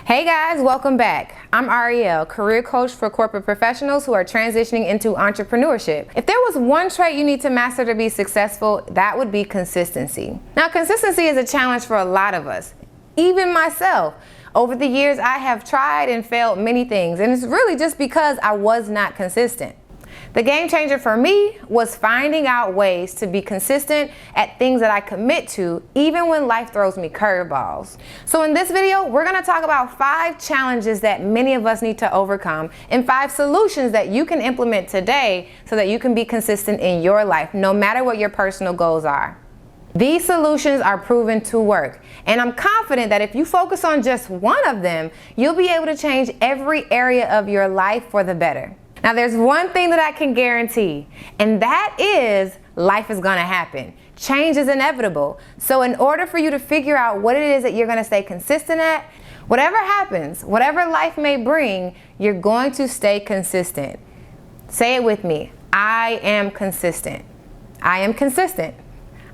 Hey guys, welcome back. I'm Ariel, career coach for corporate professionals who are transitioning into entrepreneurship. If there was one trait you need to master to be successful, that would be consistency. Now, consistency is a challenge for a lot of us, even myself. Over the years, I have tried and failed many things, and it's really just because I was not consistent. The game changer for me was finding out ways to be consistent at things that I commit to, even when life throws me curveballs. So in this video, we're going to talk about 5 challenges that many of us need to overcome and 5 solutions that you can implement today so that you can be consistent in your life, no matter what your personal goals are. These solutions are proven to work, and I'm confident that if you focus on just one of them, you'll be able to change every area of your life for the better. Now, there's one thing that I can guarantee, and that is life is going to happen. Change is inevitable. So in order for you to figure out what it is that you're going to stay consistent at, whatever happens, whatever life may bring, you're going to stay consistent. Say it with me. I am consistent. I am consistent.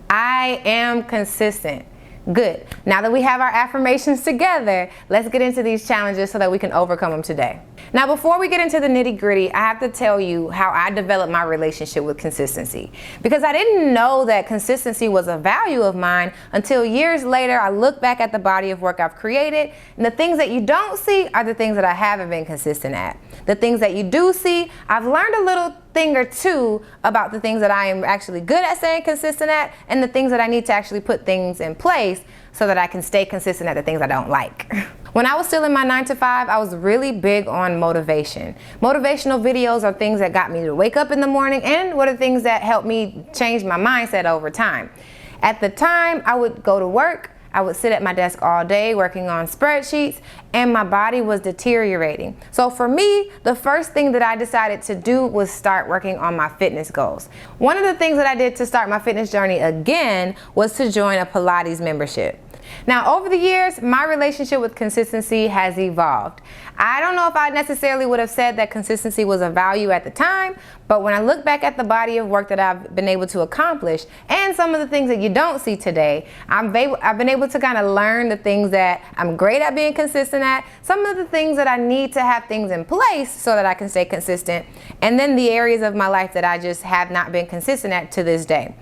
I am consistent. Good. Now that we have our affirmations together, let's get into these challenges so that we can overcome them today. Now, before we get into the nitty-gritty, I have to tell you how I developed my relationship with consistency. Because I didn't know that consistency was a value of mine until years later I look back at the body of work I've created, and the things that you don't see are the things that I haven't been consistent at. The things that you do see, I've learned a little thing or two about the things that I am actually good at staying consistent at, and the things that I need to actually put things in place so that I can stay consistent at the things I don't like. When I was still in my 9-to-5, I was really big on motivation. Motivational videos are things that got me to wake up in the morning, and what are things that helped me change my mindset over time. At the time, I would go to work, I would sit at my desk all day working on spreadsheets, and my body was deteriorating. So for me, the first thing that I decided to do was start working on my fitness goals. One of the things that I did to start my fitness journey again was to join a Pilates membership. Now, over the years, my relationship with consistency has evolved. I don't know if I necessarily would have said that consistency was a value at the time, but when I look back at the body of work that I've been able to accomplish and some of the things that you don't see today, I've been able to kind of learn the things that I'm great at being consistent at, some of the things that I need to have things in place so that I can stay consistent, and then the areas of my life that I just have not been consistent at to this day.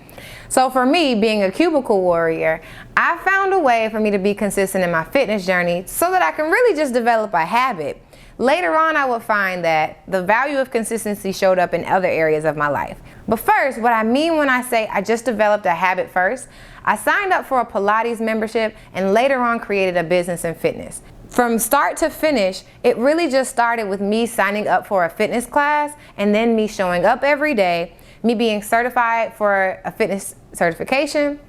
So for me, being a cubicle warrior, I found a way for me to be consistent in my fitness journey so that I can really just develop a habit. Later on, I would find that the value of consistency showed up in other areas of my life. But first, what I mean when I say I just developed a habit first, I signed up for a Pilates membership and later on created a business in fitness. From start to finish, it really just started with me signing up for a fitness class and then me showing up every day, me being certified for a fitness certification,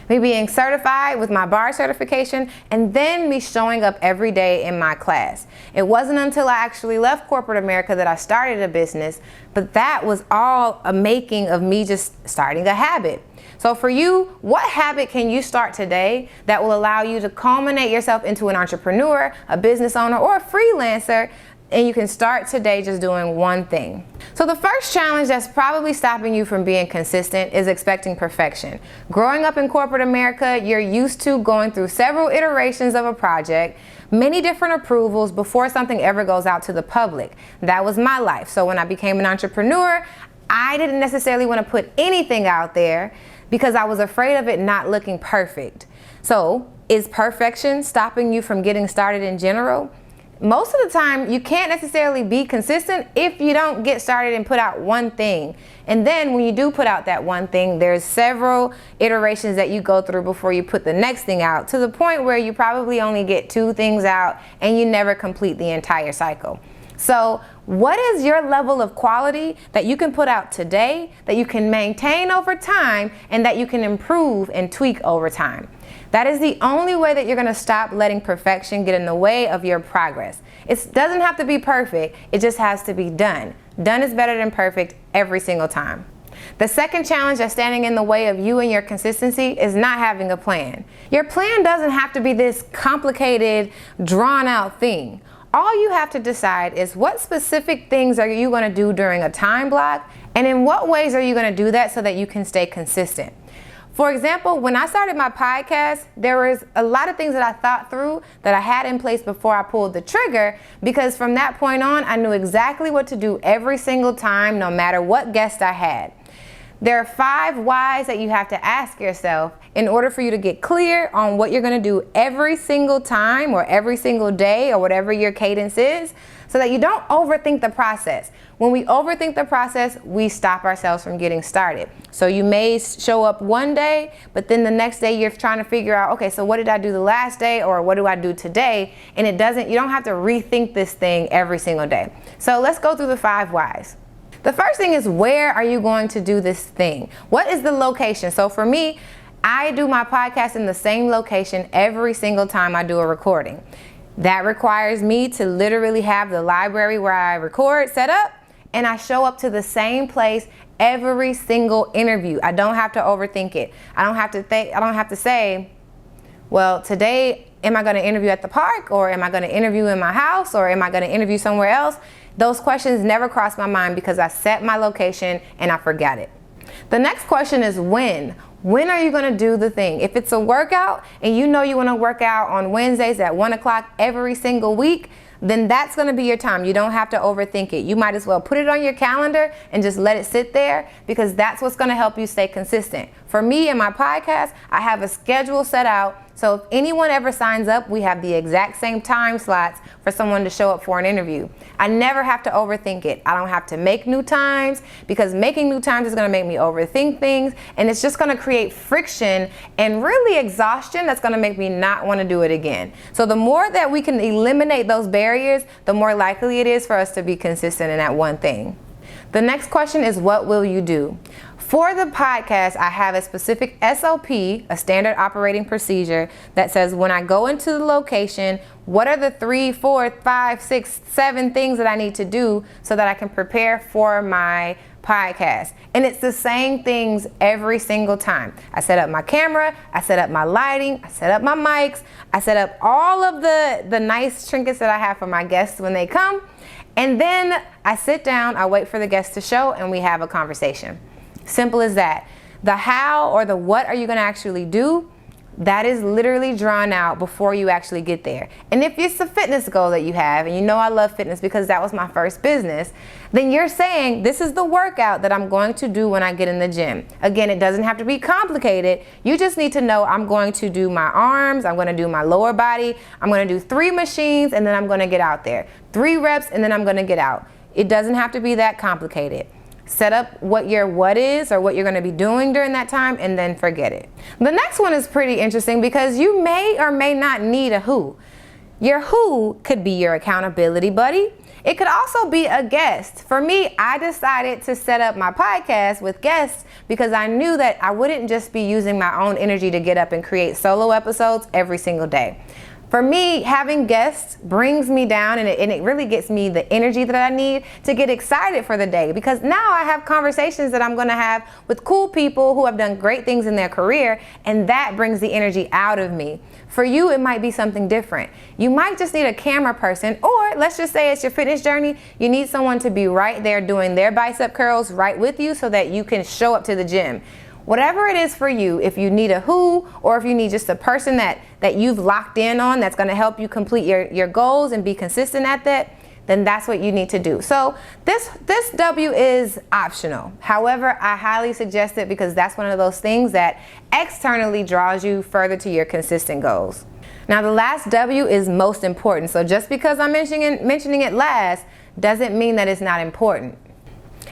me being certified with my bar certification, and then me showing up every day in my class. It wasn't until I actually left corporate America that I started a business, but that was all a making of me just starting a habit. So for you, what habit can you start today that will allow you to culminate yourself into an entrepreneur, a business owner, or a freelancer? And you can start today just doing one thing. So the first challenge that's probably stopping you from being consistent is expecting perfection. Growing up in corporate America, you're used to going through several iterations of a project, many different approvals before something ever goes out to the public. That was my life. So when I became an entrepreneur, I didn't necessarily want to put anything out there because I was afraid of it not looking perfect. So is perfection stopping you from getting started in general? Most of the time, you can't necessarily be consistent if you don't get started and put out one thing. And then when you do put out that one thing, there's several iterations that you go through before you put the next thing out, to the point where you probably only get 2 things out and you never complete the entire cycle. So what is your level of quality that you can put out today, that you can maintain over time, and that you can improve and tweak over time? That is the only way that you're going to stop letting perfection get in the way of your progress. It doesn't have to be perfect, it just has to be done. Done is better than perfect every single time. The second challenge that's standing in the way of you and your consistency is not having a plan. Your plan doesn't have to be this complicated, drawn out thing. All you have to decide is what specific things are you going to do during a time block, and in what ways are you going to do that so that you can stay consistent. For example, when I started my podcast, there was a lot of things that I thought through that I had in place before I pulled the trigger, because from that point on, I knew exactly what to do every single time, no matter what guest I had. There are 5 whys that you have to ask yourself in order for you to get clear on what you're going to do every single time or every single day or whatever your cadence is, so that you don't overthink the process. When we overthink the process, we stop ourselves from getting started. So you may show up one day, but then the next day you're trying to figure out, okay, so what did I do the last day, or what do I do today? And you don't have to rethink this thing every single day. So let's go through the 5 whys. The first thing is, where are you going to do this thing? What is the location? So for me, I do my podcast in the same location every single time I do a recording. That requires me to literally have the library where I record set up, and I show up to the same place every single interview. I don't have to overthink it. I don't have to say, well, today, am I going to interview at the park, or am I going to interview in my house, or am I going to interview somewhere else? Those questions never cross my mind because I set my location and I forget it. The next question is when. When are you going to do the thing? If it's a workout and you know you want to work out on Wednesdays at 1 o'clock every single week, then that's going to be your time. You don't have to overthink it. You might as well put it on your calendar and just let it sit there, because that's what's going to help you stay consistent. For me and my podcast, I have a schedule set out. So if anyone ever signs up, we have the exact same time slots for someone to show up for an interview. I never have to overthink it. I don't have to make new times, because making new times is going to make me overthink things, and it's just going to create friction and really exhaustion that's going to make me not want to do it again. So the more that we can eliminate those barriers, the more likely it is for us to be consistent in that one thing. The next question is, what will you do? For the podcast, I have a specific SOP, a standard operating procedure, that says when I go into the location, what are the 3, 4, 5, 6, 7 things that I need to do so that I can prepare for my podcast. And it's the same things every single time. I set up my camera, I set up my lighting, I set up my mics, I set up all of the nice trinkets that I have for my guests when they come. And then I sit down, I wait for the guests to show, and we have a conversation. Simple as that. The how or the what are you going to actually do, that is literally drawn out before you actually get there. And if it's a fitness goal that you have, and you know I love fitness because that was my first business, then you're saying this is the workout that I'm going to do when I get in the gym. Again, it doesn't have to be complicated. You just need to know I'm going to do my arms, I'm going to do my lower body, I'm going to do 3 machines, and then I'm going to get out there. 3 reps, and then I'm going to get out. It doesn't have to be that complicated. Set up what your what is, or what you're going to be doing during that time, and then forget it. The next one is pretty interesting because you may or may not need a who. Your who could be your accountability buddy. It could also be a guest. For me, I decided to set up my podcast with guests because I knew that I wouldn't just be using my own energy to get up and create solo episodes every single day. For me, having guests brings me down, and it really gets me the energy that I need to get excited for the day, because now I have conversations that I'm going to have with cool people who have done great things in their career, and that brings the energy out of me. For you, it might be something different. You might just need a camera person, or let's just say it's your fitness journey. You need someone to be right there doing their bicep curls right with you so that you can show up to the gym. Whatever it is for you, if you need a who, or if you need just a person that you've locked in on that's going to help you complete your goals and be consistent at that, then that's what you need to do. So this W is optional. However, I highly suggest it because that's one of those things that externally draws you further to your consistent goals. Now, the last W is most important. So just because I'm mentioning it last doesn't mean that it's not important.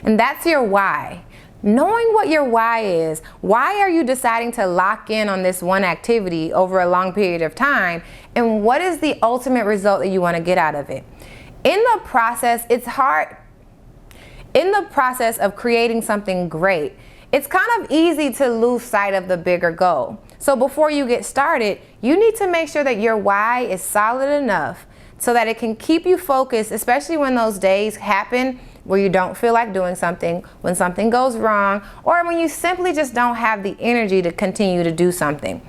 And that's your why. Knowing what your why is, why are you deciding to lock in on this one activity over a long period of time, and what is the ultimate result that you want to get out of it? In the process, it's hard. In the process of creating something great, it's kind of easy to lose sight of the bigger goal. So before you get started, you need to make sure that your why is solid enough so that it can keep you focused, especially when those days happen where you don't feel like doing something, when something goes wrong, or when you simply just don't have the energy to continue to do something.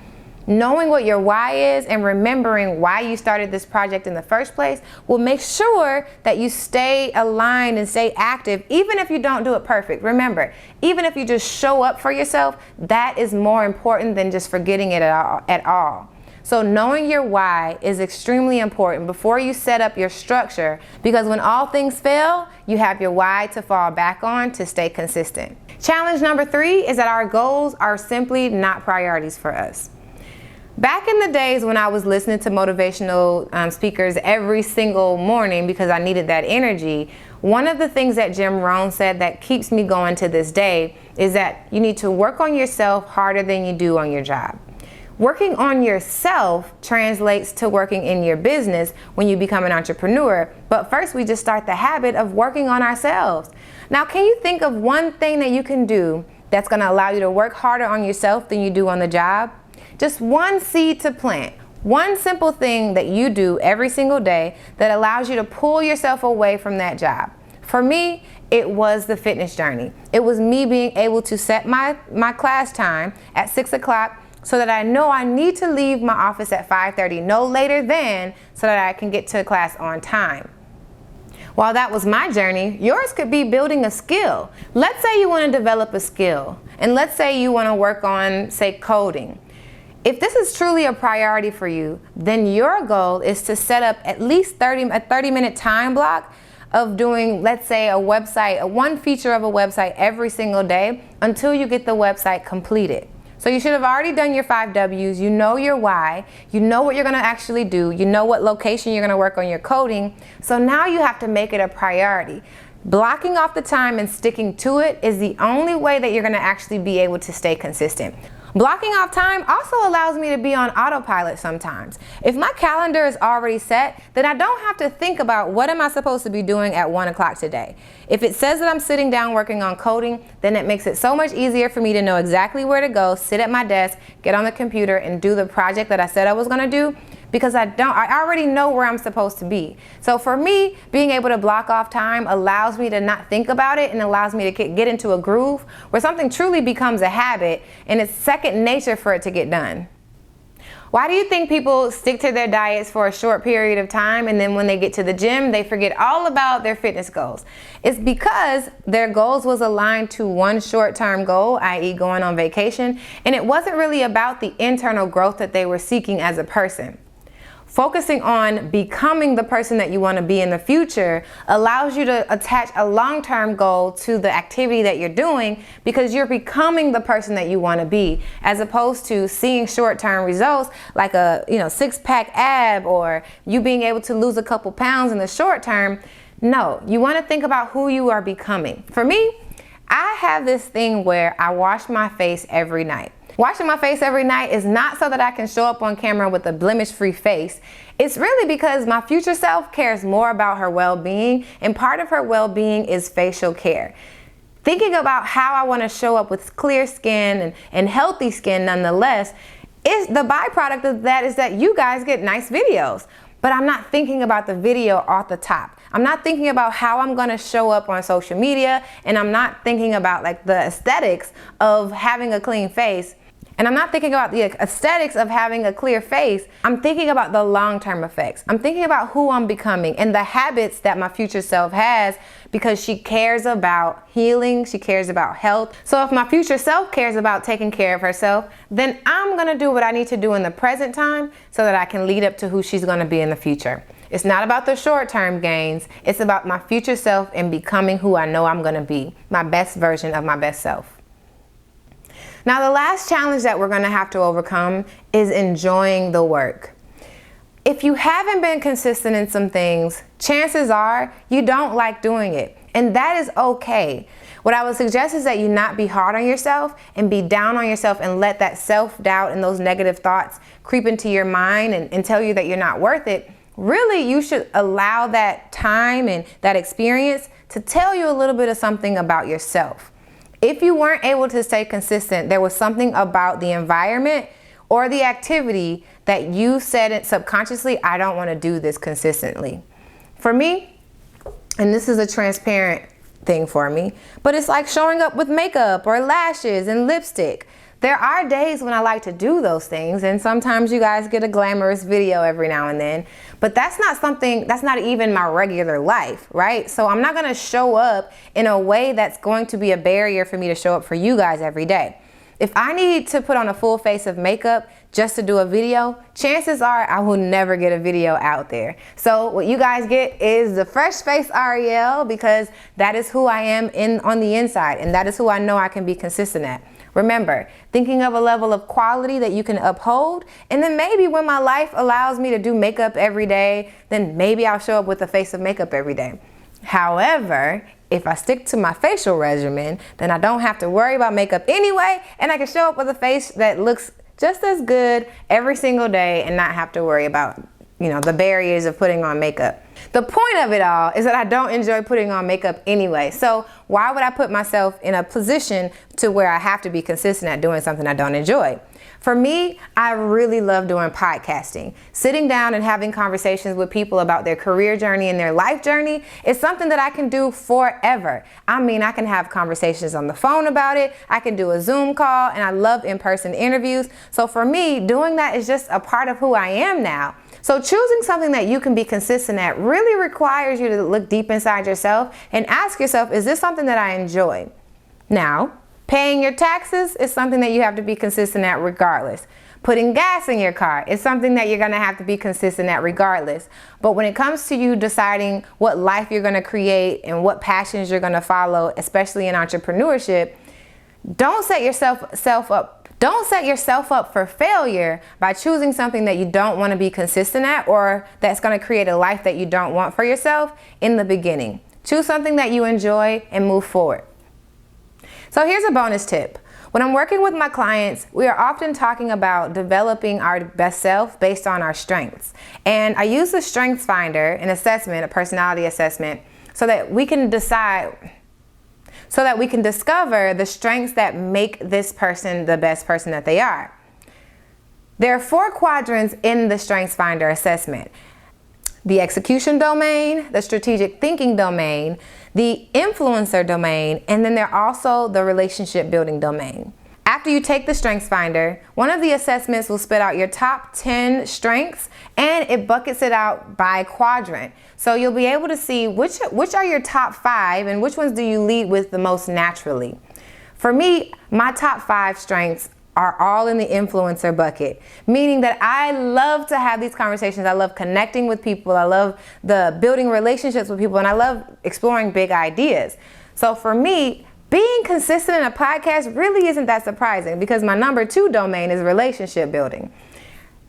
Knowing what your why is and remembering why you started this project in the first place will make sure that you stay aligned and stay active, even if you don't do it perfect. Remember, even if you just show up for yourself, that is more important than just forgetting it at all. So knowing your why is extremely important before you set up your structure, because when all things fail, you have your why to fall back on to stay consistent. Challenge number 3 is that our goals are simply not priorities for us. Back in the days when I was listening to motivational speakers every single morning because I needed that energy, one of the things that Jim Rohn said that keeps me going to this day is that you need to work on yourself harder than you do on your job. Working on yourself translates to working in your business when you become an entrepreneur, but first we just start the habit of working on ourselves. Now, can you think of one thing that you can do that's going to allow you to work harder on yourself than you do on the job? Just one seed to plant, one simple thing that you do every single day that allows you to pull yourself away from that job. For me, it was the fitness journey. It was me being able to set my class time at 6 o'clock so that I know I need to leave my office at 5:30, no later than, so that I can get to class on time. While that was my journey, yours could be building a skill. Let's say you want to develop a skill, and let's say you want to work on, say, coding. If this is truly a priority for you, then your goal is to set up at least a 30-minute time block of doing, let's say, one feature of a website every single day until you get the website completed. So you should have already done your 5 W's. You know your why. You know what you're going to actually do. You know what location you're going to work on your coding. So now you have to make it a priority. Blocking off the time and sticking to it is the only way that you're going to actually be able to stay consistent. Blocking off time also allows me to be on autopilot sometimes. If my calendar is already set, then I don't have to think about what am I supposed to be doing at 1 o'clock today. If it says that I'm sitting down working on coding, then it makes it so much easier for me to know exactly where to go, sit at my desk, get on the computer, and do the project that I said I was going to do, because I already know where I'm supposed to be. So for me, being able to block off time allows me to not think about it and allows me to get into a groove where something truly becomes a habit and it's second nature for it to get done. Why do you think people stick to their diets for a short period of time and then when they get to the gym, they forget all about their fitness goals? It's because their goals was aligned to one short-term goal, i.e. going on vacation, and it wasn't really about the internal growth that they were seeking as a person. Focusing on becoming the person that you want to be in the future allows you to attach a long-term goal to the activity that you're doing, because you're becoming the person that you want to be, as opposed to seeing short-term results like a six-pack ab or you being able to lose a couple pounds in the short term. No, you want to think about who you are becoming. For me, I have this thing where I wash my face every night. Washing my face every night is not so that I can show up on camera with a blemish-free face. It's really because my future self cares more about her well-being, and part of her well-being is facial care. Thinking about how I want to show up with clear skin and healthy skin nonetheless, is the byproduct of that is that you guys get nice videos. But I'm not thinking about the video off the top. I'm not thinking about how I'm gonna show up on social media, and I'm not thinking about like the aesthetics of having a clean face. And I'm not thinking about the aesthetics of having a clear face. I'm thinking about the long-term effects. I'm thinking about who I'm becoming and the habits that my future self has, because she cares about healing, she cares about health. So if my future self cares about taking care of herself, then I'm gonna do what I need to do in the present time so that I can lead up to who she's gonna be in the future. It's not about the short-term gains. It's about my future self and becoming who I know I'm gonna be, my best version of my best self. Now, the last challenge that we're going to have to overcome is enjoying the work. If you haven't been consistent in some things, chances are you don't like doing it, and that is okay. What I would suggest is that you not be hard on yourself and be down on yourself and let that self-doubt and those negative thoughts creep into your mind and tell you that you're not worth it. Really, you should allow that time and that experience to tell you a little bit of something about yourself. If you weren't able to stay consistent, there was something about the environment or the activity that you said it subconsciously, I don't want to do this consistently. For me, and this is a transparent thing for me, but it's like showing up with makeup or lashes and lipstick. There are days when I like to do those things, and sometimes you guys get a glamorous video every now and then, but that's not even my regular life, right? So I'm not gonna show up in a way that's going to be a barrier for me to show up for you guys every day. If I need to put on a full face of makeup just to do a video, chances are I will never get a video out there. So what you guys get is the fresh face Ariel, because that is who I am on the inside, and that is who I know I can be consistent at. Remember, thinking of a level of quality that you can uphold, and then maybe when my life allows me to do makeup every day, then maybe I'll show up with a face of makeup every day. However, if I stick to my facial regimen, then I don't have to worry about makeup anyway, and I can show up with a face that looks just as good every single day and not have to worry about, the barriers of putting on makeup. The point of it all is that I don't enjoy putting on makeup anyway. So why would I put myself in a position to where I have to be consistent at doing something I don't enjoy? For me, I really love doing podcasting. Sitting down and having conversations with people about their career journey and their life journey is something that I can do forever. I mean, I can have conversations on the phone about it. I can do a Zoom call, and I love in-person interviews. So for me, doing that is just a part of who I am now. So choosing something that you can be consistent at really requires you to look deep inside yourself and ask yourself, is this something that I enjoy? Now, paying your taxes is something that you have to be consistent at regardless. Putting gas in your car is something that you're gonna have to be consistent at regardless. But when it comes to you deciding what life you're gonna create and what passions you're gonna follow, especially in entrepreneurship, don't set yourself up for failure by choosing something that you don't want to be consistent at, or that's going to create a life that you don't want for yourself in the beginning. Choose something that you enjoy and move forward. So here's a bonus tip. When I'm working with my clients, we are often talking about developing our best self based on our strengths. And I use the Strengths Finder, an assessment, a personality assessment, so that we can discover the strengths that make this person the best person that they are. There are 4 quadrants in the Strengths Finder assessment: the execution domain, the strategic thinking domain, the influencer domain, and then there's also the relationship building domain. After you take the Strengths Finder, one of the assessments will spit out your top 10 strengths, and it buckets it out by quadrant. So you'll be able to see which are your top 5 and which ones do you lead with the most naturally. For me, my top 5 strengths are all in the influencer bucket, meaning that I love to have these conversations. I love connecting with people. I love the building relationships with people, and I love exploring big ideas. So for me, being consistent in a podcast really isn't that surprising, because my number 2 domain is relationship building.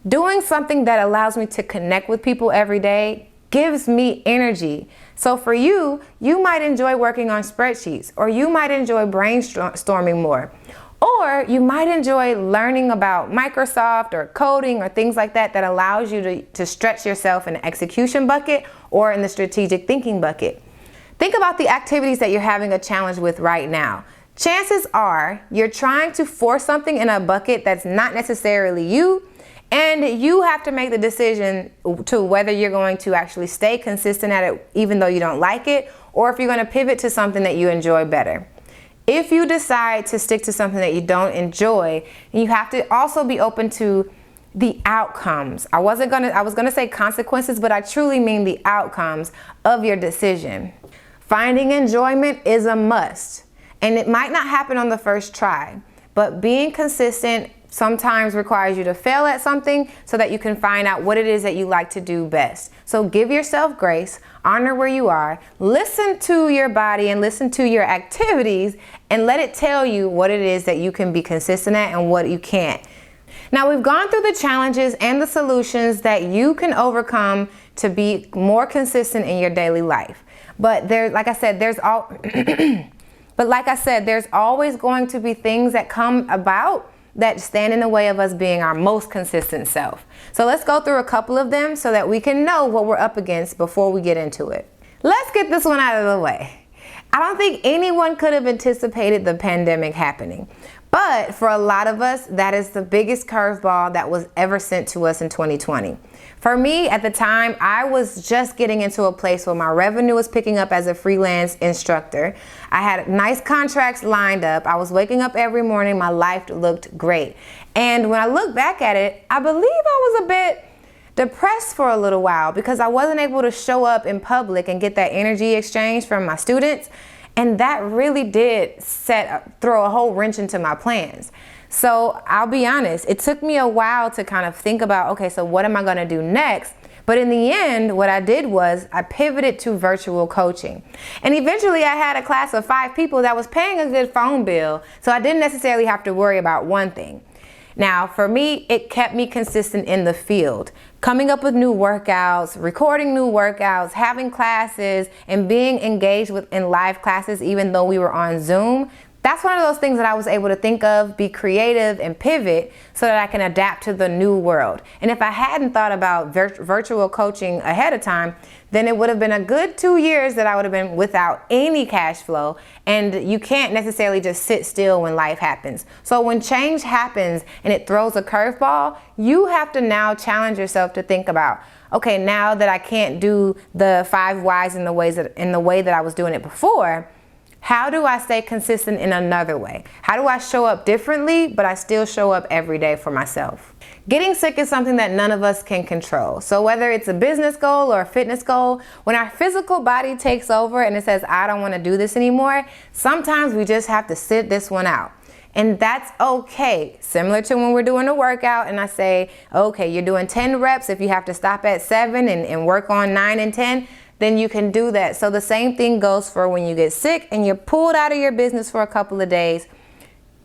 Doing something that allows me to connect with people every day gives me energy. So for you might enjoy working on spreadsheets, or you might enjoy brainstorming more, or you might enjoy learning about Microsoft or coding or things like that allows you to stretch yourself in the execution bucket or in the strategic thinking bucket. Think about the activities that you're having a challenge with right now. Chances are you're trying to force something in a bucket that's not necessarily you, and you have to make the decision to whether you're going to actually stay consistent at it even though you don't like it, or if you're going to pivot to something that you enjoy better. If you decide to stick to something that you don't enjoy, you have to also be open to the outcomes. I was gonna say consequences, but I truly mean the outcomes of your decision. Finding enjoyment is a must, and it might not happen on the first try, but being consistent sometimes requires you to fail at something so that you can find out what it is that you like to do best. So give yourself grace, honor where you are, listen to your body and listen to your activities, and let it tell you what it is that you can be consistent at and what you can't. Now, we've gone through the challenges and the solutions that you can overcome to be more consistent in your daily life. But like I said, there's always going to be things that come about that stand in the way of us being our most consistent self. So let's go through a couple of them so that we can know what we're up against before we get into it. Let's get this one out of the way. I don't think anyone could have anticipated the pandemic happening, But for a lot of us, that is the biggest curveball that was ever sent to us in 2020. For me, at the time, I was just getting into a place where my revenue was picking up as a freelance instructor. I had nice contracts lined up. I was waking up every morning. My life looked great. And when I look back at it, I believe I was a bit depressed for a little while because I wasn't able to show up in public and get that energy exchange from my students. And that really did throw a whole wrench into my plans. So I'll be honest, it took me a while to kind of think about, okay, so what am I gonna do next? But in the end, what I did was I pivoted to virtual coaching. And eventually I had a class of 5 people that was paying a good phone bill, so I didn't necessarily have to worry about one thing. Now, for me, it kept me consistent in the field, coming up with new workouts, recording new workouts, having classes, and being engaged in live classes even though we were on Zoom. That's one of those things that I was able to think of, be creative, and pivot so that I can adapt to the new world. And if I hadn't thought about virtual coaching ahead of time, then it would have been a good 2 years that I would have been without any cash flow. And you can't necessarily just sit still when life happens. So when change happens and it throws a curveball, you have to now challenge yourself to think about, okay, now that I can't do the 5 whys in the way that I was doing it before, how do I stay consistent in another way? How do I show up differently, but I still show up every day for myself? Getting sick is something that none of us can control. So whether it's a business goal or a fitness goal, when our physical body takes over and it says, I don't want to do this anymore, sometimes we just have to sit this one out. And that's okay. Similar to when we're doing a workout and I say, okay, you're doing 10 reps. If you have to stop at 7 and work on 9 and 10, then you can do that. So the same thing goes for when you get sick and you're pulled out of your business for a couple of days.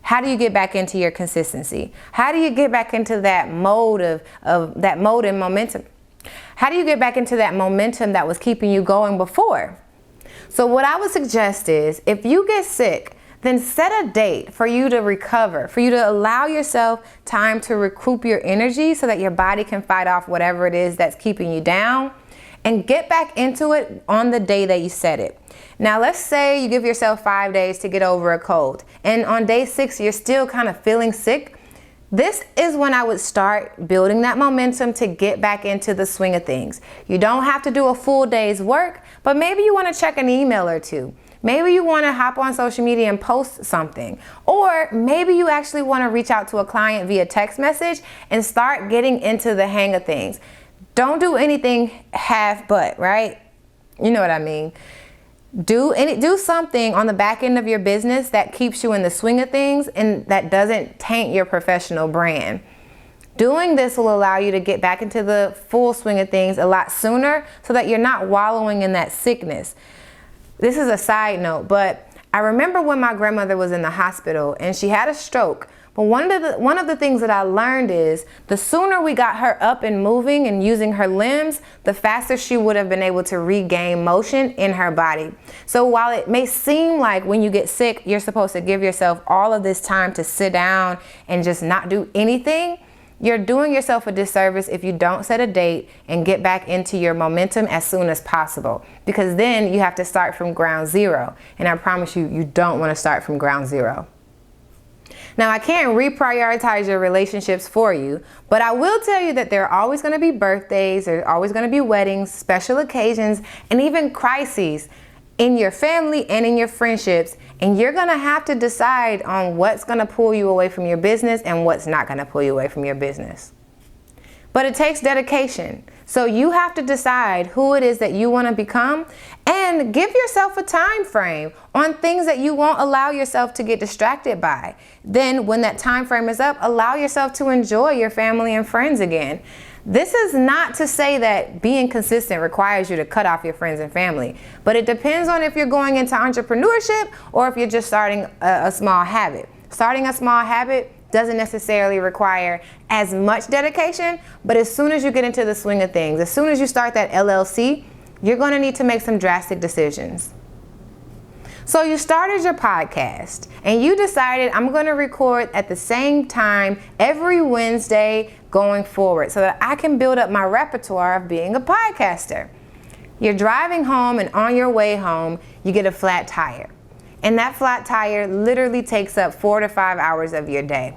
How do you get back into your consistency? How do you get back into that mode and momentum? How do you get back into that momentum that was keeping you going before? So what I would suggest is if you get sick, then set a date for you to recover, for you to allow yourself time to recoup your energy so that your body can fight off whatever it is that's keeping you down. And get back into it on the day that you set it. Now, let's say you give yourself 5 days to get over a cold. And on day 6, you're still kind of feeling sick. This is when I would start building that momentum to get back into the swing of things. You don't have to do a full day's work, but maybe you want to check an email or 2. Maybe you want to hop on social media and post something. Or maybe you actually want to reach out to a client via text message and start getting into the hang of things. Don't do anything half-butt, right? You know what I mean. Do something on the back end of your business that keeps you in the swing of things and that doesn't taint your professional brand. Doing this will allow you to get back into the full swing of things a lot sooner so that you're not wallowing in that sickness. This is a side note, but I remember when my grandmother was in the hospital and she had a stroke. But one of the things that I learned is the sooner we got her up and moving and using her limbs, the faster she would have been able to regain motion in her body. So while it may seem like when you get sick, you're supposed to give yourself all of this time to sit down and just not do anything, you're doing yourself a disservice if you don't set a date and get back into your momentum as soon as possible. Because then you have to start from ground zero. And I promise you, you don't want to start from ground zero. Now, I can't reprioritize your relationships for you, but I will tell you that there are always going to be birthdays, there are always going to be weddings, special occasions, and even crises in your family and in your friendships. And you're going to have to decide on what's going to pull you away from your business and what's not going to pull you away from your business. But it takes dedication. So you have to decide who it is that you want to become and give yourself a time frame on things that you won't allow yourself to get distracted by. Then when that time frame is up, allow yourself to enjoy your family and friends again. This is not to say that being consistent requires you to cut off your friends and family, but it depends on if you're going into entrepreneurship or if you're just starting a small habit. Starting a small habit doesn't necessarily require as much dedication, but as soon as you get into the swing of things, as soon as you start that LLC, you're going to need to make some drastic decisions. So you started your podcast and you decided I'm going to record at the same time every Wednesday going forward so that I can build up my repertoire of being a podcaster. You're driving home and on your way home, you get a flat tire. And that flat tire literally takes up 4 to 5 hours of your day.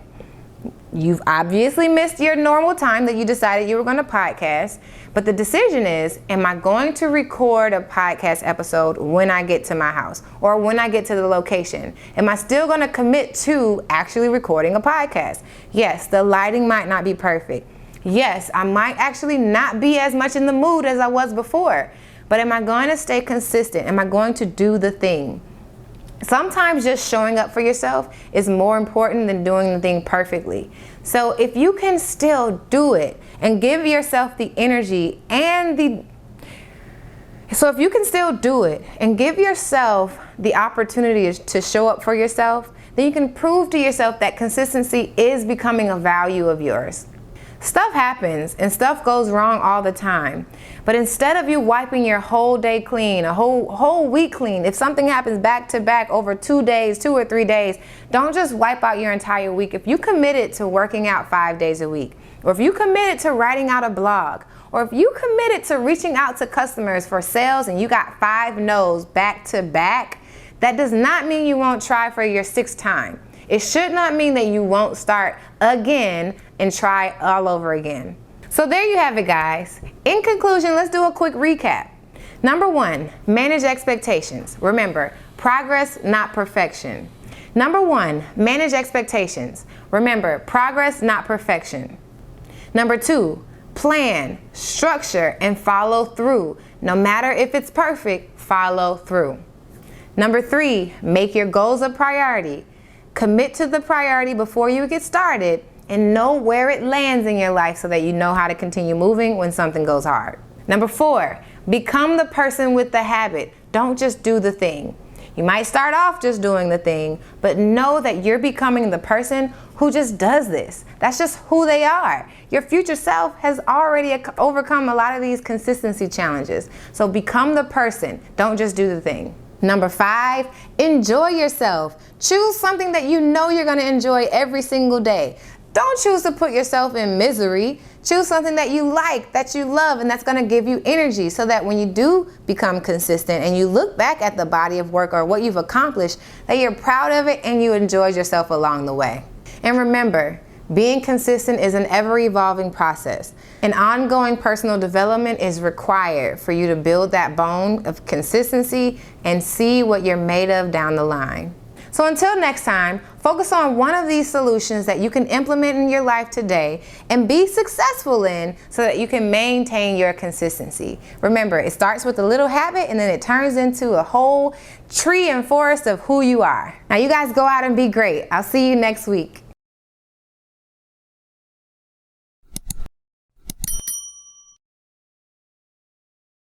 You've obviously missed your normal time that you decided you were going to podcast, but the decision is, am I going to record a podcast episode when I get to my house or when I get to the location? Am I still going to commit to actually recording a podcast? Yes, the lighting might not be perfect. Yes, I might actually not be as much in the mood as I was before, but am I going to stay consistent? Am I going to do the thing? Sometimes just showing up for yourself is more important than doing the thing perfectly. So if you can still do it and give yourself the energy and if you can still do it and give yourself the opportunity to show up for yourself, then you can prove to yourself that consistency is becoming a value of yours. Stuff happens and stuff goes wrong all the time. But instead of you wiping your whole day clean, a whole week clean, if something happens back to back over 2 days, 2 or 3 days, don't just wipe out your entire week. If you committed to working out 5 days a week, or if you committed to writing out a blog, or if you committed to reaching out to customers for sales and you got 5 no's back to back, that does not mean you won't try for your 6th time. It should not mean that you won't start again and try all over again. So there you have it, guys. In conclusion, let's do a quick recap. Number 1, manage expectations. Remember, progress, not perfection. Number 1, manage expectations. Remember, progress, not perfection. Number 2, plan, structure, and follow through. No matter if it's perfect, follow through. Number 3, make your goals a priority. Commit to the priority before you get started and know where it lands in your life so that you know how to continue moving when something goes hard. Number 4, become the person with the habit. Don't just do the thing. You might start off just doing the thing, but know that you're becoming the person who just does this. That's just who they are. Your future self has already overcome a lot of these consistency challenges. So become the person. Don't just do the thing. Number 5, enjoy yourself. Choose something that you know you're going to enjoy every single day. Don't choose to put yourself in misery. Choose something that you like, that you love, and that's going to give you energy so that when you do become consistent and you look back at the body of work or what you've accomplished, that you're proud of it and you enjoyed yourself along the way. And remember, being consistent is an ever-evolving process. An ongoing personal development is required for you to build that bone of consistency and see what you're made of down the line. So until next time, focus on one of these solutions that you can implement in your life today and be successful in so that you can maintain your consistency. Remember, it starts with a little habit and then it turns into a whole tree and forest of who you are. Now you guys go out and be great. I'll see you next week.